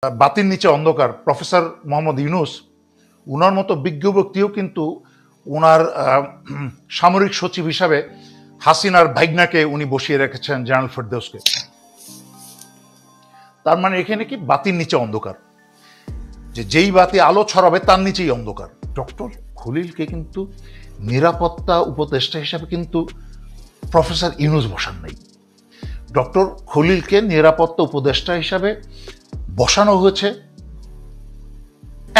বাতির নিচে অন্ধকার প্রফেসর মোহাম্মদ ইউনূস উনার মতো বিজ্ঞ ব্যক্তিও কিন্তু উনার সামরিক সচিব হিসাবে হাসিনার ভাইগনাকে উনি বসিয়ে রেখেছেন জেনারেল ফেরদৌসকে। তার মানে এখানে কি বাতির নিচে অন্ধকার, যেই বাতি আলো ছড়াবে তার নিচেই অন্ধকার। ডক্টর খলিলকে কিন্তু নিরাপত্তা উপদেষ্টা হিসাবে কিন্তু প্রফেসর ইউনূস বসান নাই। ডক্টর খলিলকে নিরাপত্তা উপদেষ্টা হিসাবে বসানো হয়েছে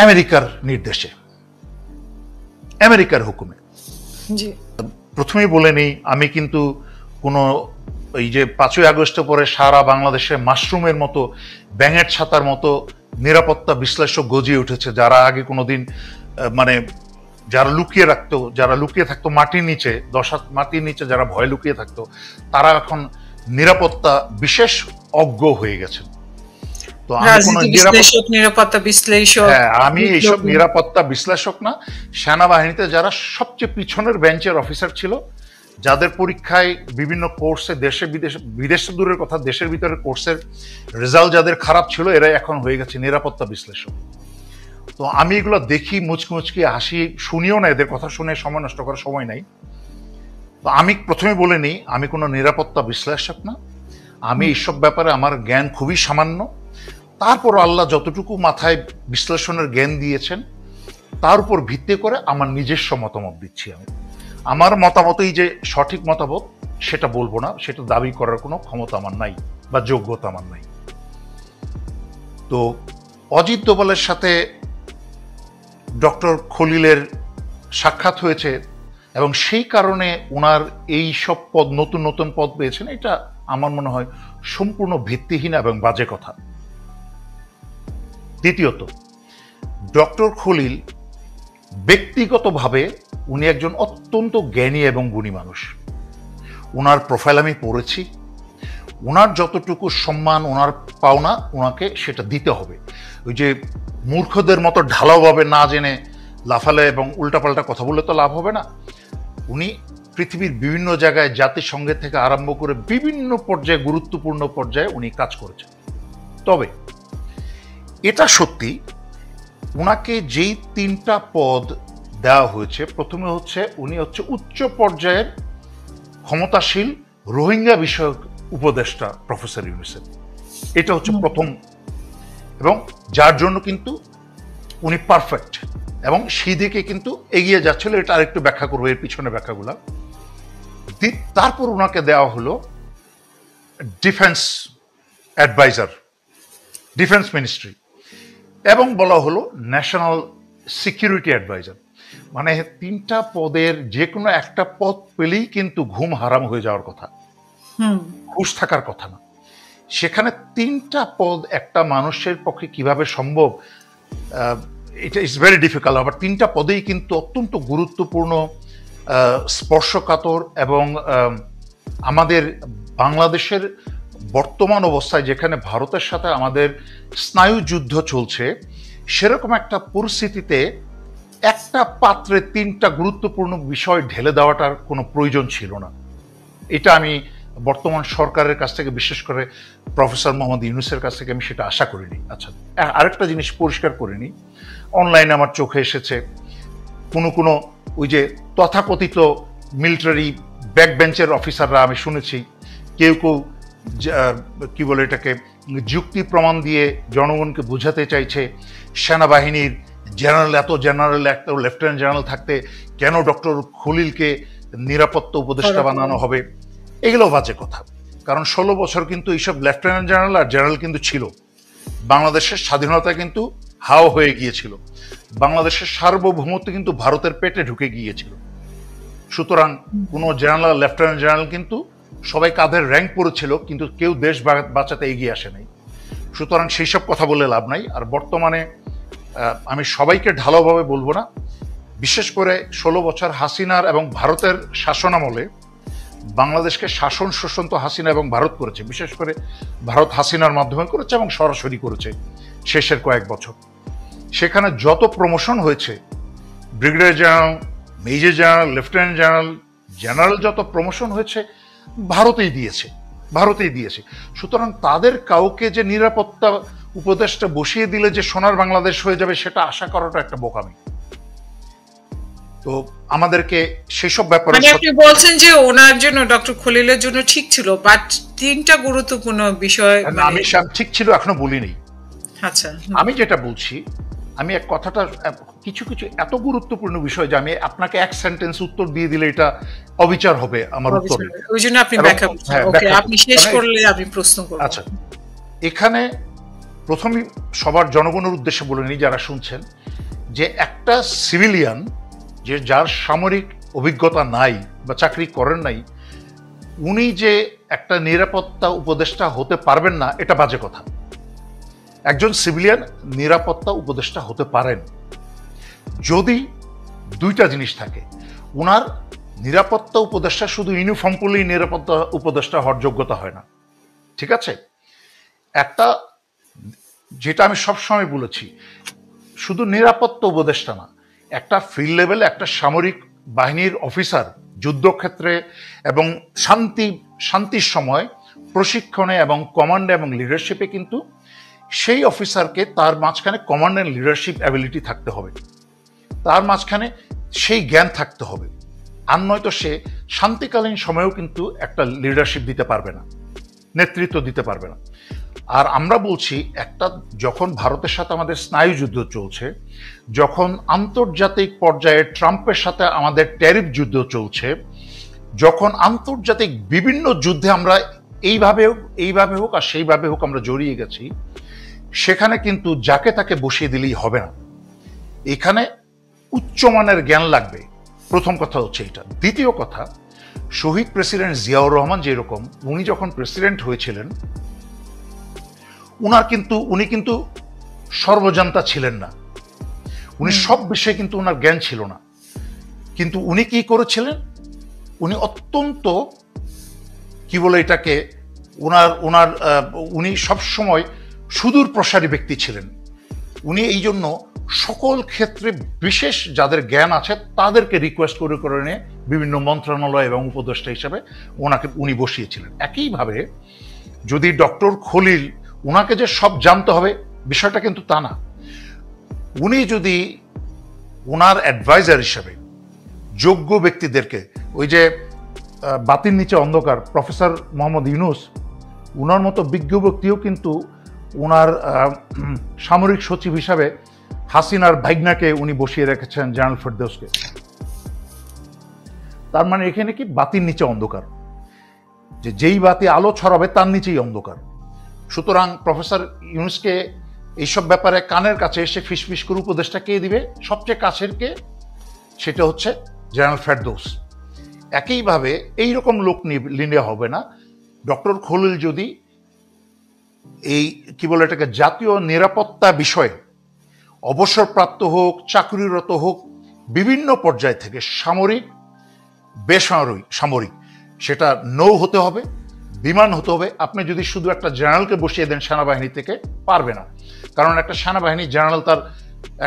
আমেরিকার নির্দেশে, আমেরিকার হুকুমে। প্রথমেই বলে নেই, আমি কিন্তু কোনো এই যে 5ই আগস্টের পরে সারা বাংলাদেশে মাশরুমের মতো, ব্যাঙের ছাতার মতো নিরাপত্তা বিশ্লেষক গজিয়ে উঠেছে, যারা আগে কোনোদিন মানে যারা লুকিয়ে থাকতো মাটির নিচে, 10 হাত মাটির নিচে যারা ভয় লুকিয়ে থাকতো, তারা এখন নিরাপত্তা বিশেষ অজ্ঞ হয়ে গেছেন। তো আমি এইসব নিরাপত্তা বিশ্লেষক না, সেনাবাহিনীতে যারা সবচেয়ে পিছনের বেঞ্চের অফিসার ছিল, যাদের পরীক্ষায় বিভিন্ন কোর্সে বিদেশে দূরের কথা দেশের ভিতরের কোর্সের রেজাল্ট যাদের খারাপ ছিল, এরা এখন হয়ে গেছে নিরাপত্তা বিশ্লেষক। তো আমি এগুলো দেখি মুচকি হাসি, শুনিও না, এদের কথা শুনে সময় নষ্ট করার সময় নাই। তো আমি প্রথমে বলে নিই, আমি কোনো নিরাপত্তা বিশ্লেষক না, আমি এইসব ব্যাপারে আমার জ্ঞান খুবই সামান্য। তারপর আল্লাহ যতটুকু মাথায় বিশ্লেষণের জ্ঞান দিয়েছেন তার উপর ভিত্তি করে আমার নিজস্ব মতামত দিচ্ছি। আমি আমার মতামতই যে সঠিক মতামত সেটা বলবো না, সেটা দাবি করার কোনো ক্ষমতা আমার নাই বা যোগ্যতা আমার নাই। তো অজিত দোভালের সাথে ডক্টর খলিলের সাক্ষাৎ হয়েছে এবং সেই কারণে ওনার এই সব পদ, নতুন নতুন পদ পেয়েছেন, এটা আমার মনে হয় সম্পূর্ণ ভিত্তিহীন এবং বাজে কথা। দ্বিতীয়ত, ডক্টর খলিল ব্যক্তিগতভাবে উনি একজন অত্যন্ত জ্ঞানী এবং গুণী মানুষ। ওনার প্রোফাইল আমি পড়েছি, ওনার যতটুকু সম্মান, ওনার পাওনা, ওনাকে সেটা দিতে হবে। ওই যে মূর্খদের মতো ঢালাওভাবে না জেনে লাফালে এবং উল্টাপাল্টা কথা বললে তো লাভ হবে না। উনি পৃথিবীর বিভিন্ন জায়গায় জাতিসংঘের থেকে আরম্ভ করে বিভিন্ন পর্যায়ে, গুরুত্বপূর্ণ পর্যায়ে উনি কাজ করেছেন। তবে এটা সত্যি, ওনাকে যেই 3টা পদ দেওয়া হয়েছে, প্রথমে হচ্ছে উনি হচ্ছে উচ্চ পর্যায়ের ক্ষমতাশীল রোহিঙ্গা বিষয়ক উপদেষ্টা প্রফেসর ইউনূসের, এটা হচ্ছে প্রথম, এবং যার জন্য কিন্তু উনি পারফেক্ট এবং সেই দিকে কিন্তু এগিয়ে যাচ্ছিল। এটা আরেকটু ব্যাখ্যা করবো, এর পিছনে ব্যাখ্যাগুলা। তারপর ওনাকে দেওয়া হলো ডিফেন্স অ্যাডভাইজার, ডিফেন্স মিনিস্ট্রি, এবং বলা হলো ন্যাশনাল সিকিউরিটি অ্যাডভাইজার। মানে 3টা পদের যে কোনো একটা পদ পেলেই কিন্তু ঘুম হারাম হয়ে যাওয়ার কথা, খুশ থাকার কথা না। সেখানে 3টা পদ একটা মানুষের পক্ষে কিভাবে সম্ভব, এটা ইজ ভেরি ডিফিকাল্ট। আবার 3টা পদেই কিন্তু অত্যন্ত গুরুত্বপূর্ণ, স্পর্শকাতর, এবং আমাদের বাংলাদেশের বর্তমান অবস্থায় যেখানে ভারতের সাথে আমাদের স্নায়ু যুদ্ধ চলছে, সেরকম একটা পরিস্থিতিতে একটা পাত্রে 3টা গুরুত্বপূর্ণ বিষয় ঢেলে দেওয়াটার কোনো প্রয়োজন ছিল না। এটা আমি বর্তমান সরকারের কাছ থেকে, বিশেষ করে প্রফেসর মোহাম্মদ ইউনূসের কাছ থেকে আমি সেটা আশা করিনি। আচ্ছা, আরেকটা জিনিস পরিষ্কার করিনি, অনলাইনে আমার চোখে এসেছে কোনো ওই যে তথাকথিত মিলিটারি ব্যাক বেঞ্চের অফিসাররা, আমি শুনেছি কেউ কি বলে এটাকে, যুক্তি প্রমাণ দিয়ে জনগণকে বোঝাতে চাইছে সেনাবাহিনীর জেনারেল একটা লেফটেন্যান্ট জেনারেল থাকতে কেন ডক্টর খলিলকে নিরাপত্তা উপদেষ্টা বানানো হবে। এগুলো বাজে কথা, কারণ 16 বছর কিন্তু এইসব লেফটেন্যান্ট জেনারেল আর জেনারেল কিন্তু ছিল। বাংলাদেশের স্বাধীনতা কিন্তু হাও হয়ে গিয়েছিল, বাংলাদেশের সার্বভৌমত্ব কিন্তু ভারতের পেটে ঢুকে গিয়েছিল। সুতরাং কোনো জেনারেল, লেফটেন্যান্ট জেনারেল কিন্তু সবাই কাঁধের র্যাঙ্ক পড়েছিল, কিন্তু কেউ দেশ বাঁচাতে এগিয়ে আসে নাই। সুতরাং সেই সব কথা বলে লাভ নাই। আর বর্তমানে আমি সবাইকে ঢালাওভাবে বলবো না, বিশেষ করে 16 বছর হাসিনার এবং ভারতের শাসনামলে বাংলাদেশকে শাসন শোষণ তো হাসিনা এবং ভারত করেছে, বিশেষ করে ভারত হাসিনার মাধ্যমে করেছে এবং সরাসরি করেছে শেষের কয়েক বছর। সেখানে যত প্রমোশন হয়েছে, brigadier general, major general, lieutenant general, যত প্রমোশন হয়েছে ভারতেই দিয়েছে। ভারতেই দিয়েছে। সুতরাং তাদের কাউকে যে নিরাপত্তা উপদেষ্টা বসিয়ে দিলে যে সোনার বাংলাদেশ হয়ে যাবে সেটা আশা করাটা একটা বোকামি। তো আমাদেরকে সেসব ব্যাপারে মানে আপনি বলছেন যে ওনার জন্য, ডক্টর খলিলের জন্য ঠিক ছিল, বাট তিনটা গুরুত্বপূর্ণ বিষয় আমি ঠিক ছিল এখনো বলিনি। আচ্ছা, আমি যেটা বলছি, আমি এক কথাটা কিছু কিছু এত গুরুত্বপূর্ণ বিষয় যে আমি আপনাকে এক সেন্টেন্স উত্তর দিয়ে দিলে এটা অবিচার হবে আমার উত্তরে। ওই জন্য আপনি ব্যাখ্যা করছেন। ওকে, আপনি শেষ করলে আমি প্রশ্ন করব। আচ্ছা, এখানে প্রথমেই সবার জনগণের উদ্দেশ্যে বলে নিই যারা শুনছেন, যে একটা সিভিলিয়ান যে যার সামরিক অভিজ্ঞতা নাই বা চাকরি করেন নাই, উনি যে একটা নিরাপত্তা উপদেষ্টা হতে পারবেন না এটা বাজে কথা। একজন সিভিলিয়ান নিরাপত্তা উপদেষ্টা হতে পারেন যদি দুইটা জিনিস থাকে। ওনার নিরাপত্তা উপদেষ্টা শুধু ইউনিফর্ম পরলেই নিরাপত্তা উপদেষ্টা হওয়ার যোগ্যতা হয় না, ঠিক আছে? একটা, যেটা আমি সবসময় বলেছি, শুধু নিরাপত্তা উপদেষ্টা না, একটা ফিল্ড লেভেলে একটা সামরিক বাহিনীর অফিসার যুদ্ধক্ষেত্রে এবং শান্তির সময় প্রশিক্ষণে এবং কমান্ডে এবং লিডারশিপে কিন্তু সেই অফিসারকে তার মাঝখানে কমান্ড অ্যান্ড লিডারশিপ অ্যাবিলিটি থাকতে হবে, তার মাঝখানে সেই জ্ঞান থাকতে হবে। আর নয়তো সে শান্তিকালীন সময়েও কিন্তু একটা লিডারশিপ দিতে পারবে না, নেতৃত্ব দিতে পারবে না। আর আমরা বলছি, একটা যখন ভারতের সাথে আমাদের স্নায়ুযুদ্ধ চলছে, যখন আন্তর্জাতিক পর্যায়ে ট্রাম্পের সাথে আমাদের ট্যারিফ যুদ্ধ চলছে, যখন আন্তর্জাতিক বিভিন্ন যুদ্ধে আমরা এইভাবে হোক আর সেইভাবে হোক আমরা জড়িয়ে গেছি, সেখানে কিন্তু যাকে তাকে বসিয়ে দিলেই হবে না। এখানে উচ্চমানের জ্ঞান লাগবে, প্রথম কথা হচ্ছে এটা। দ্বিতীয় কথা, শহীদ প্রেসিডেন্ট জিয়াউর রহমান যেরকম, উনি যখন প্রেসিডেন্ট হয়েছিলেন, উনি কিন্তু সর্বজান্তা ছিলেন না, উনি সব বিষয়ে কিন্তু ওনার জ্ঞান ছিল না। কিন্তু উনি কি করেছিলেন, উনি অত্যন্ত কি বলে এটাকে, উনি সবসময় সুদূর প্রসারী ব্যক্তি ছিলেন। উনি এই জন্য সকল ক্ষেত্রে বিশেষ যাদের জ্ঞান আছে তাদেরকে রিকোয়েস্ট করে নিয়ে বিভিন্ন মন্ত্রণালয় এবং উপদেষ্টা হিসাবে উনি বসিয়েছিলেন। একইভাবে যদি ডক্টর খলিল, ওনাকে যে সব জানতে হবে বিষয়টা কিন্তু তা না। উনি যদি ওনার অ্যাডভাইজার হিসাবে যোগ্য ব্যক্তিদেরকে, ওই যে বাতির নিচে অন্ধকার প্রফেসর মোহাম্মদ ইউনুস, ওনার মতো বিজ্ঞ ব্যক্তিও কিন্তু ওনার সামরিক সচিব হিসাবে হাসিনার ভাইগনাকে উনি বসিয়ে রেখেছেন, জেনারেল ফেরদৌসকে। তার মানে এখানে কি বাতির নিচে অন্ধকার, যে যেই বাতি আলো ছড়াবে তার নিচেই অন্ধকার। সুতরাং প্রফেসর ইউনুসকে এইসব ব্যাপারে কানের কাছে এসে ফিসফিস করে উপদেশটা কে দিবে? সবচেয়ে কাছের কে? সেটা হচ্ছে জেনারেল ফেরদৌস। একইভাবে এইরকম লোক নিলে হবে না। ডক্টর খলিল যদি এই কি বলে এটাকে জাতীয় নিরাপত্তা বিষয়ে অবসরপ্রাপ্ত হোক, চাকরিরত হোক, বিভিন্ন পর্যায় থেকে সামরিক, বেসামরিক, সেটা নৌ হতে হবে, বিমান হতে হবে। আপনি যদি শুধু একটা জেনারেলকে বসিয়ে দেন সেনাবাহিনী থেকে, পারবে না। কারণ একটা সেনাবাহিনী জেনারেল তার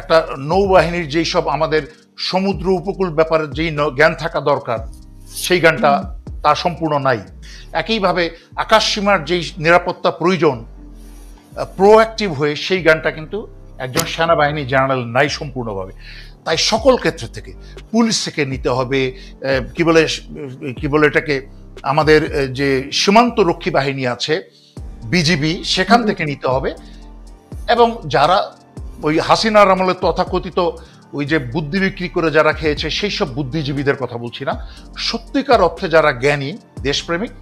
একটা নৌবাহিনীর যেই সব আমাদের সমুদ্র উপকূল ব্যাপারে যেই জ্ঞান থাকা দরকার, সেই জ্ঞানটা তার সম্পূর্ণ নাই। একইভাবে আকাশ সীমার যেই নিরাপত্তা প্রয়োজন প্রোঅ্যাক্টিভ হয়ে, সেই জ্ঞানটা কিন্তু একজন সেনাবাহিনী জেনারেল নাই সম্পূর্ণভাবে। তাই সকল ক্ষেত্র থেকে, পুলিশ থেকে নিতে হবে, কি বলে এটাকে আমাদের যে সীমান্ত রক্ষী বাহিনী আছে বিজিবি, সেখান থেকে নিতে হবে। এবং যারা ওই হাসিনার আমলে তথাকথিত ওই যে বুদ্ধি বিক্রি করে যারা খেয়েছে, সেই সব বুদ্ধিজীবীদের কথা বলছি না, সত্যিকার অর্থে যারা জ্ঞানী, দেশপ্রেমিক,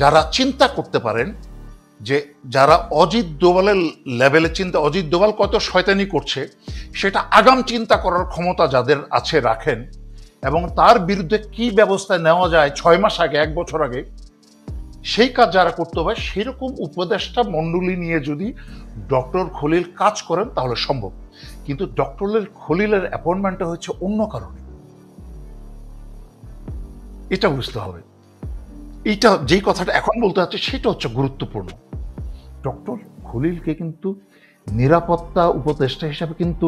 যারা চিন্তা করতে পারেন, যে যারা অজিত দোভালের লেভেলে চিন্তা, অজিত দোভাল কত শয়তানি করছে সেটা আগাম চিন্তা করার ক্ষমতা যাদের আছে রাখেন, এবং তার বিরুদ্ধে কি ব্যবস্থা নেওয়া যায় 6 মাস আগে, 1 বছর আগে, সেই কাজ যারা করতে হবে, সেরকম উপদেষ্টা মণ্ডলী নিয়ে যদি ডক্টর খলিল কাজ করেন তাহলে সম্ভব। কিন্তু ডক্টর খলিলের অ্যাপয়েন্টমেন্টটা হচ্ছে অন্য কারণে, এটা বুঝতে হবে। এইটা যেই কথাটা এখন বলতে হচ্ছে সেটা হচ্ছে গুরুত্বপূর্ণ। ডক্টর খলিলকে কিন্তু নিরাপত্তা উপদেষ্টা হিসাবে কিন্তু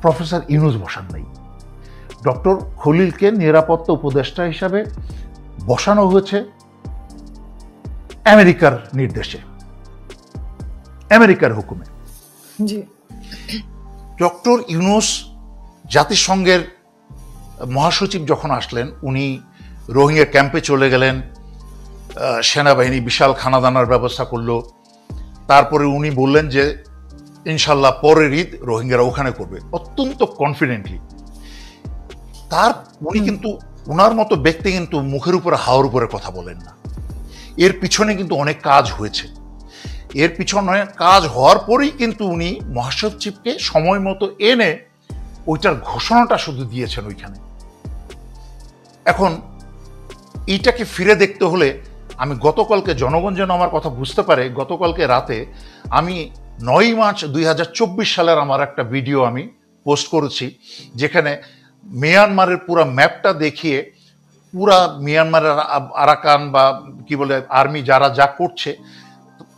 প্রফেসর ইউনুস বসান নাই। ডক্টর খলিলকে নিরাপত্তা উপদেষ্টা হিসাবে বসানো হয়েছে আমেরিকার নির্দেশে, আমেরিকার হুকুমে। জি। ডক্টর ইউনূস জাতিসংঘের মহাসচিব যখন আসলেন, উনি রোহিঙ্গা ক্যাম্পে চলে গেলেন, সেনাবাহিনী বিশাল খানাদানার ব্যবস্থা করলো। তারপরে উনি বললেন যে ইনশাল্লাহ পরের ঈদ রোহিঙ্গারা ওখানে করবে, অত্যন্ত কনফিডেন্টলি। উনি কিন্তু, ওনার মতো ব্যক্তি কিন্তু মুখের উপরে হাওয়ার উপরে কথা বলেন না। এর পিছনে কিন্তু অনেক কাজ হয়েছে। এর পিছনে কাজ হওয়ার পরেই কিন্তু উনি মহাসচিবকে সময় মতো এনে ওইটার ঘোষণাটা শুধু দিয়েছেন ওইখানে। এখন এইটাকে ফিরে দেখতে হলে আমি গতকালকে, জনগণ যেন আমার কথা বুঝতে পারে, গতকালকে রাতে আমি 9 মার্চ 2024 সালের আমার একটা ভিডিও আমি পোস্ট করেছি, যেখানে মিয়ানমারের পুরা ম্যাপটা দেখিয়ে পুরা মিয়ানমারের আরাকান বা কি বলে আর্মি যারা যা করছে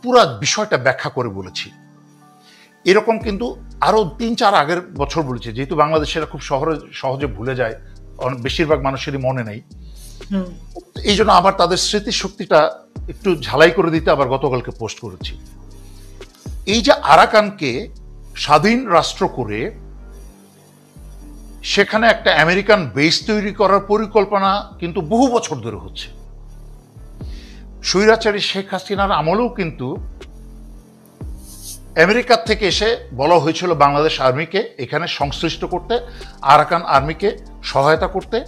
পুরা বিষয়টা ব্যাখ্যা করে বলেছি। এরকম কিন্তু আরো 3-4 আগের বছর বলেছি, যেহেতু বাংলাদেশেরা খুব সহজে ভুলে যায়, বেশিরভাগ মানুষেরই মনে নেই, এই জন্য আবার তাদের স্মৃতিশক্তিটা একটু ঝালাই করে দিতে আবার গতকালকে পোস্ট করেছি। এই যে আরাকানকে স্বাধীন রাষ্ট্র করে সেখানে একটা আমেরিকান বেস তৈরি করার পরিকল্পনা কিন্তু বহু বছর ধরে হচ্ছে। স্বৈরাচারী শেখ হাসিনার আমলেও কিন্তু আমেরিকার থেকে এসে বলা হয়েছিল বাংলাদেশ আর্মিকে এখানে সংশ্লিষ্ট করতে, আরাকান আর্মিকে সহায়তা করতে,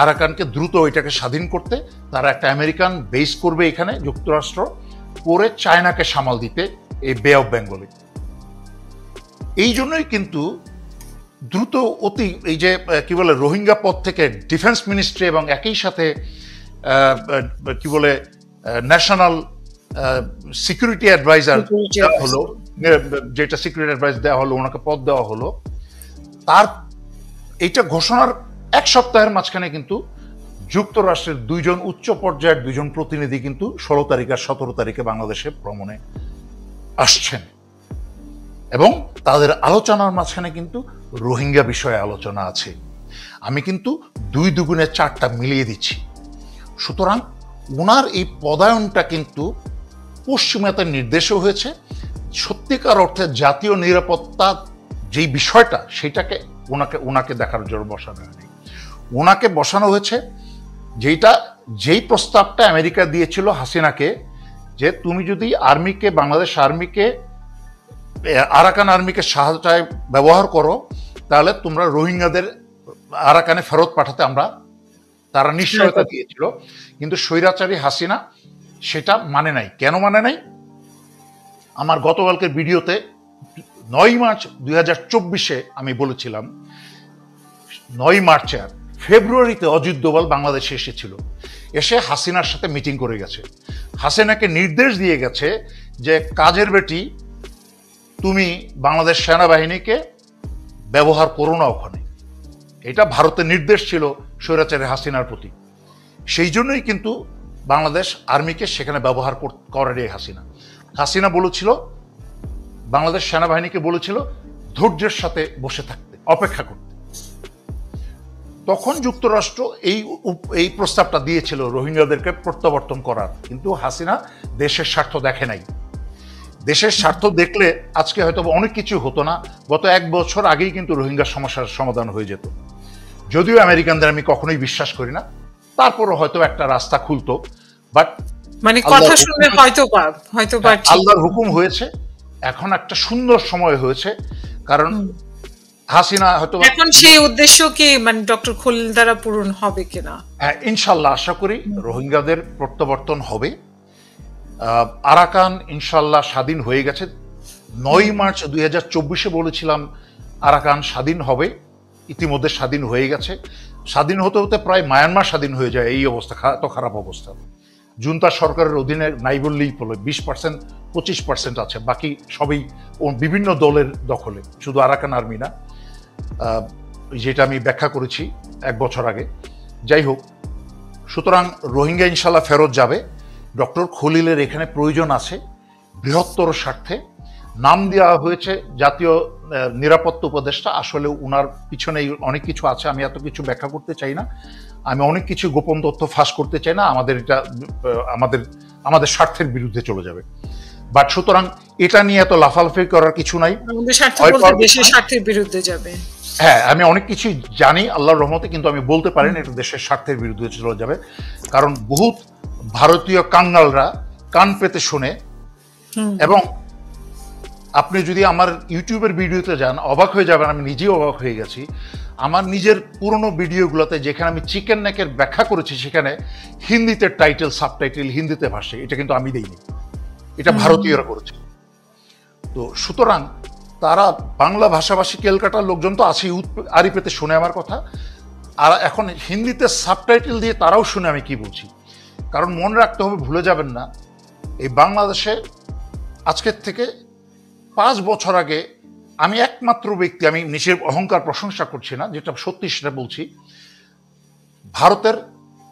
আরাকানকে দ্রুত ওইটাকে স্বাধীন করতে। তারা একটা আমেরিকান বেস করবে এখানে, যুক্তরাষ্ট্র করে চায়নাকে সামাল দিতে এই বে অফ বেঙ্গলে। এই জন্যই কিন্তু দ্রুত অতি এই যে কি বলে রোহিঙ্গা পদ থেকে ডিফেন্স মিনিস্ট্রি এবং একই সাথে কি বলে ন্যাশনাল সিকিউরিটি অ্যাডভাইজার হলো, যেটা সিকিউরিটি অ্যাডভাইস দেওয়া হলো, ওনাকে পদ দেওয়া হলো। তার এইটা ঘোষণার 1 সপ্তাহের মাঝখানে কিন্তু যুক্তরাষ্ট্রের 2 জন উচ্চ পর্যায়ের 2 জন প্রতিনিধি কিন্তু 16 তারিখ আর 17 তারিখে বাংলাদেশে ভ্রমণে আসছেন, এবং তাদের আলোচনার মাঝখানে কিন্তু রোহিঙ্গা বিষয়ে আলোচনা আছে। আমি কিন্তু 2 দুগুণে 4টা মিলিয়ে দিচ্ছি। সুতরাং ওনার এই পদায়নটা কিন্তু পশ্চিমাদের নির্দেশও হয়েছে। সত্যিকার অর্থে জাতীয় নিরাপত্তা যেই বিষয়টা, সেটাকে ওনাকে দেখার জন্য বসানো হয়নি। ওনাকে বসানো হয়েছে যেই প্রস্তাবটা আমেরিকা দিয়েছিল হাসিনাকে, যে তুমি যদি আর্মিকে, বাংলাদেশ আর্মিকে, আরাকান আর্মিকে সাহায্যে ব্যবহার করো, তাহলে তোমরা রোহিঙ্গাদের আরাকানে ফেরত পাঠাতে তারা নিশ্চয়তা দিয়েছিল। কিন্তু স্বৈরাচারী হাসিনা সেটা মানে নাই। কেন মানে নাই? আমার গতকালকের ভিডিওতে 9 মার্চ 2024 আমি বলেছিলাম, 9 মার্চে আর ফেব্রুয়ারিতে অজিত দোভাল বাংলাদেশে এসেছিল, এসে হাসিনার সাথে মিটিং করে গেছে। হাসিনাকে নির্দেশ দিয়ে গেছে যে কাজের বেটি, তুমি বাংলাদেশ সেনাবাহিনীকে ব্যবহার করো না ওখানে। এটা ভারতের নির্দেশ ছিল স্বৈরাচারী হাসিনার প্রতি। সেই জন্যই কিন্তু বাংলাদেশ আর্মিকে সেখানে ব্যবহার করেনি হাসিনা বলেছিল, বাংলাদেশ সেনাবাহিনীকে বলেছিল ধৈর্যের সাথে বসে থাকতে, অপেক্ষা করতে। তখন যুক্তরাষ্ট্র এই প্রস্তাবটা দিয়েছিল রোহিঙ্গাদেরকে প্রত্যাবর্তন করার, কিন্তু হাসিনা দেশের স্বার্থ দেখে নাই। দেশের স্বার্থ দেখলে আজকে হয়তো অনেক কিছু হতো না। গত 1 বছর আগেই কিন্তু রোহিঙ্গা সমস্যার সমাধান হয়ে যেত। যদিও আমেরিকানদের আমি কখনোই বিশ্বাস করি না, তারপরও হয়তো একটা রাস্তা খুলতো। বাট মানে কথা শুনলে হয়তো আল্লাহর হুকুম হয়েছে, এখন একটা সুন্দর সময় হয়েছে। কারণ হাসিনা হয়তো এখন সেই উদ্দেশ্য কি মানে ডক্টর খলিল দ্বারা পূরণ হবে কিনা, ইনশাল্লাহ আশা করি রোহিঙ্গাদের প্রত্যাবর্তন হবে। আরাকান ইনশাল্লাহ স্বাধীন হয়ে গেছে। 9 মার্চ 2024 বলেছিলাম আরাকান স্বাধীন হবে, ইতিমধ্যে স্বাধীন হয়ে গেছে। স্বাধীন হতে হতে প্রায় মায়ানমার স্বাধীন হয়ে যায়। এই অবস্থা, এত খারাপ অবস্থা। জুন্তা সরকারের অধীনে নাই বললেই বলে 20% 25% আছে, বাকি সবই বিভিন্ন দলের দখলে, শুধু আরাকান আর্মি না, যেটা আমি ব্যাখ্যা করেছি 1 বছর আগে। যাই হোক, সুতরাং রোহিঙ্গা ইনশাল্লাহ ফেরত যাবে। ডক্টর খলিলের এখানে প্রয়োজন আছে বৃহত্তর স্বার্থে। নাম দেওয়া হয়েছে জাতীয় নিরাপত্তা উপদেষ্টা, আসলে উনার পিছনে অনেক কিছু আছে, আমি এত কিছু ব্যাখ্যা করতে চাই না। আমি অনেক কিছু গোপন তথ্য ফাঁস করতে চাই না, আমাদের এটা আমাদের আমাদের স্বার্থের বিরুদ্ধে চলে যাবে। বাট সুতরাং এটা নিয়ে এত লাফালাফি করার কিছু নাই। আমাদের স্বার্থ বলতে দেশের স্বার্থের বিরুদ্ধে যাবে। হ্যাঁ, আমি অনেক কিছু জানি আল্লাহর রহমতে, কিন্তু আমি বলতে পারি না এটা দেশের স্বার্থের বিরুদ্ধে চলে যাবে, কারণ বহুত ভারতীয় কাঙ্গালরা কান পেতে শোনে। এবং আপনি যদি আমার ইউটিউবের ভিডিওতে যান অবাক হয়ে যাবেন, আমি নিজেই অবাক হয়ে গেছি। আমার নিজের পুরনো ভিডিওগুলোতে যেখানে আমি চিকেন নেকের ব্যাখ্যা করেছি সেখানে হিন্দিতে টাইটেল সাবটাইটেল হিন্দিতে ভাষে, এটা কিন্তু আমি দেইনি, এটা ভারতীয়রা করেছে। তো সুতরাং তারা বাংলা ভাষাভাষী কেলকাটার লোকজন তো আছেই, আড়ি পেতে শুনে আমার কথা, আর এখন হিন্দিতে সাবটাইটেল দিয়ে তারাও শুনে আমি কি বলছি। কারণ মনে রাখতে হবে, ভুলে যাবেন না, এই বাংলাদেশে আজকের থেকে 5 বছর আগে আমি একমাত্র ব্যক্তি, আমি নিজের অহংকার প্রশংসা করছি না, যেটা সত্যি সেটা বলছি, ভারতের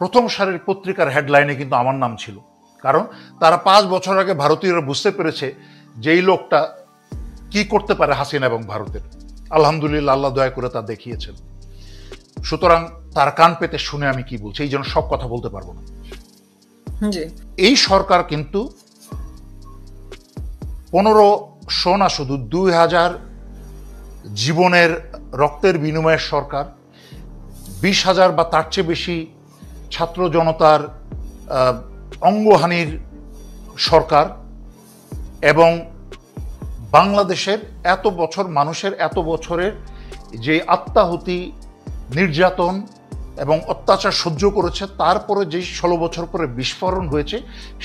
প্রথম সারির পত্রিকার হেডলাইনে কিন্তু আমার নাম ছিল। কারণ তারা 5 বছর আগে ভারতীয়রা বুঝতে পেরেছে যে এই লোকটা কি করতে পারে হাসিনা এবং ভারতের। আলহামদুলিল্লাহ, আল্লাহ দয়া করে তা দেখিয়েছেন। সুতরাং তার কান পেতে শুনে আমি কি বলছি, এই জন্য সব কথা বলতে পারবো না। এই সরকার কিন্তু 1500 না, শুধু 2000 জীবনের রক্তের বিনিময়ের সরকার, 20,000 বা তার চেয়ে বেশি ছাত্র জনতার অঙ্গহানির সরকার, এবং বাংলাদেশের এত বছর মানুষের এত বছরের যে আত্মাহুতি, নির্যাতন এবং অত্যাচার সহ্য করেছে, তারপরে যেই 16 বছর পরে বিস্ফোরণ হয়েছে,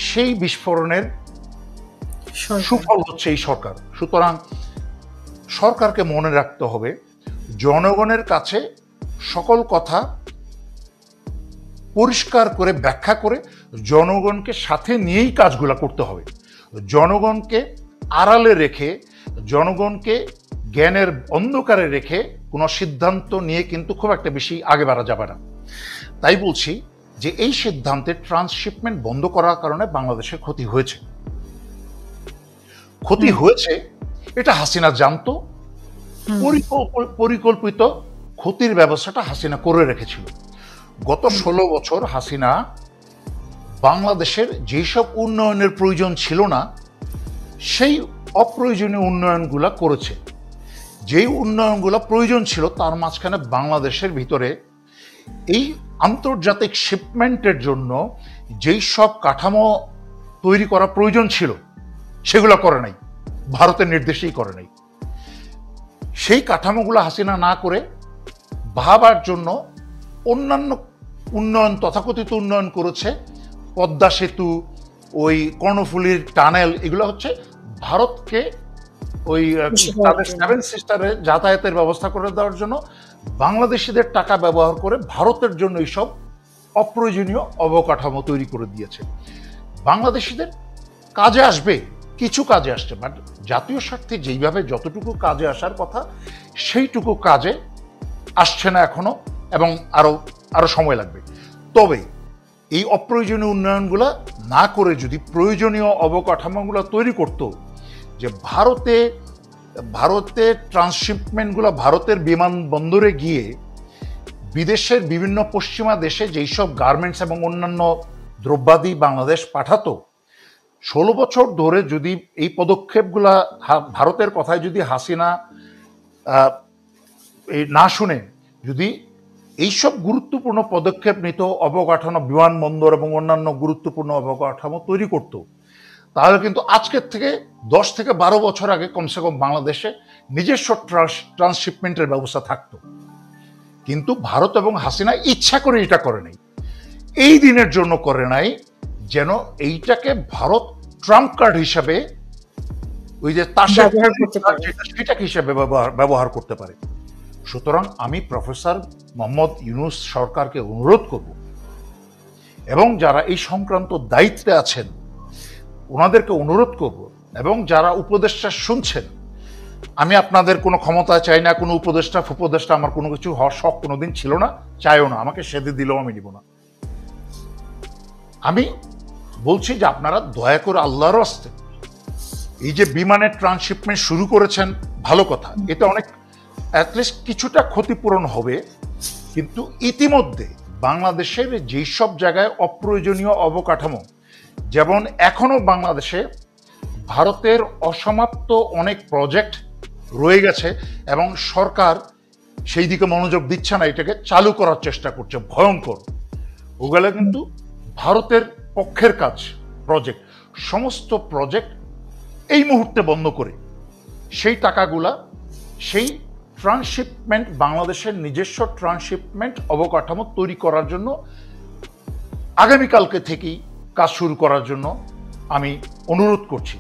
সেই বিস্ফোরণের সুফল হচ্ছে এই সরকার। সুতরাং সরকারকে মনে রাখতে হবে জনগণের কাছে সকল কথা পরিষ্কার করে ব্যাখ্যা করে জনগণকে সাথে নিয়েই কাজগুলো করতে হবে। জনগণকে আড়ালে রেখে, জনগণকে জ্ঞানের অন্ধকারে রেখে কোনো সিদ্ধান্ত নিয়ে কিন্তু খুব একটা বেশি আগে বাড়া যাবে না। তাই বলছি যে এই সিদ্ধান্তে ট্রান্সশিপমেন্ট বন্ধ করার কারণে বাংলাদেশের ক্ষতি হয়েছে। ক্ষতি হয়েছে এটা হাসিনা জানতো, পরিকল্পিত ক্ষতির ব্যবস্থাটা হাসিনা করে রেখেছিল। গত 16 বছর হাসিনা বাংলাদেশের যেসব উন্নয়নের প্রয়োজন ছিল না, সেই অপ্রয়োজনীয় উন্নয়নগুলা করেছে। যেই উন্নয়নগুলো প্রয়োজন ছিল তার মাঝখানে বাংলাদেশের ভিতরে এই আন্তর্জাতিক শিপমেন্টের জন্য যেই সব কাঠামো তৈরি করা প্রয়োজন ছিল সেগুলো করে নাই, ভারতের নির্দেশেই করে নাই। সেই কাঠামোগুলো হাসিনা না করে ভাবার জন্য অন্যান্য উন্নয়ন, তথাকথিত উন্নয়ন করেছে। পদ্মা সেতু, ওই কর্ণফুলীর টানেল, এগুলো হচ্ছে ভারতকে ওই তাদের 7 সিস্টারে যাতায়াতের ব্যবস্থা করে দেওয়ার জন্য বাংলাদেশিদের টাকা ব্যবহার করে ভারতের জন্য এইসব অপ্রয়োজনীয় অবকাঠামো তৈরি করে দিয়েছে। বাংলাদেশিদের কাজে আসবে, কিছু কাজে আসছে, বাট জাতীয় স্বার্থে যেইভাবে যতটুকু কাজে আসার কথা সেইটুকু কাজে আসছে না এখনো, এবং আরো সময় লাগবে। তবে এই অপ্রয়োজনীয় উন্নয়নগুলো না করে যদি প্রয়োজনীয় অবকাঠামোগুলো তৈরি করত, যে ভারতে ট্রান্সশিপমেন্টগুলো ভারতের বিমানবন্দরে গিয়ে বিদেশের বিভিন্ন পশ্চিমা দেশে যেই সব গার্মেন্টস এবং অন্যান্য দ্রব্যাদি বাংলাদেশ পাঠাতো, 16 বছর ধরে যদি এই পদক্ষেপগুলা ভারতের কথায় যদি হাসিনা না শুনে যদি এইসব গুরুত্বপূর্ণ পদক্ষেপ নিত, অবকাঠামো, বিমানবন্দর এবং অন্যান্য গুরুত্বপূর্ণ অবকাঠামো তৈরি করত, তাহলে কিন্তু আজকের থেকে 10 থেকে 12 বছর আগে কমসে কম বাংলাদেশে নিজস্ব ট্রান্সশিপমেন্টের ব্যবস্থা থাকতো। কিন্তু ভারত এবং হাসিনা ইচ্ছা করে এটা করে নাই, এই দিনের জন্য করে নাই যেন এইটাকে ভারত ট্রাম্প কার্ড হিসাবে, ওই যে তার সেটা হিসাবে ব্যবহার করতে পারে। সুতরাং আমি প্রফেসর মোহাম্মদ ইউনূস সরকারকে অনুরোধ করব, এবং যারা এই সংক্রান্ত দায়িত্বে আছেন ওনাদেরকে অনুরোধ করব, এবং যারা উপদেষ্টা শুনছেন, আমি আপনাদের কোনো ক্ষমতা চাই না, কোনো উপদেষ্টা আমার কোনো কিছু হওয়ার শখ কোনোদিন ছিল না, চাইও না, আমাকে সেদে দিলেও আমি নিব না। আমি বলছি যে আপনারা দয়া করে আল্লাহর রাস্তে এই যে বিমানের ট্রান্সশিপমেন্ট শুরু করেছেন, ভালো কথা, এতে অনেক অ্যাটলিস্ট কিছুটা ক্ষতিপূরণ হবে, কিন্তু ইতিমধ্যে বাংলাদেশের যেই সব জায়গায় অপ্রয়োজনীয় অবকাঠামো, যেমন এখনো বাংলাদেশে ভারতের অসমাপ্ত অনেক প্রজেক্ট রয়ে গেছে এবং সরকার সেই দিকে মনোযোগ দিচ্ছে না, এটাকে চালু করার চেষ্টা করছে, ভয়ঙ্কর। ওগুলো কিন্তু ভারতের পক্ষের কাজ প্রজেক্ট। সমস্ত প্রজেক্ট এই মুহূর্তে বন্ধ করে সেই টাকাগুলা সেই ট্রান্সশিপমেন্ট, বাংলাদেশের নিজস্ব ট্রান্সশিপমেন্ট অবকাঠামো তৈরি করার জন্য আগামীকালকে থেকেই কাজ শুরু করার জন্য আমি অনুরোধ করছি।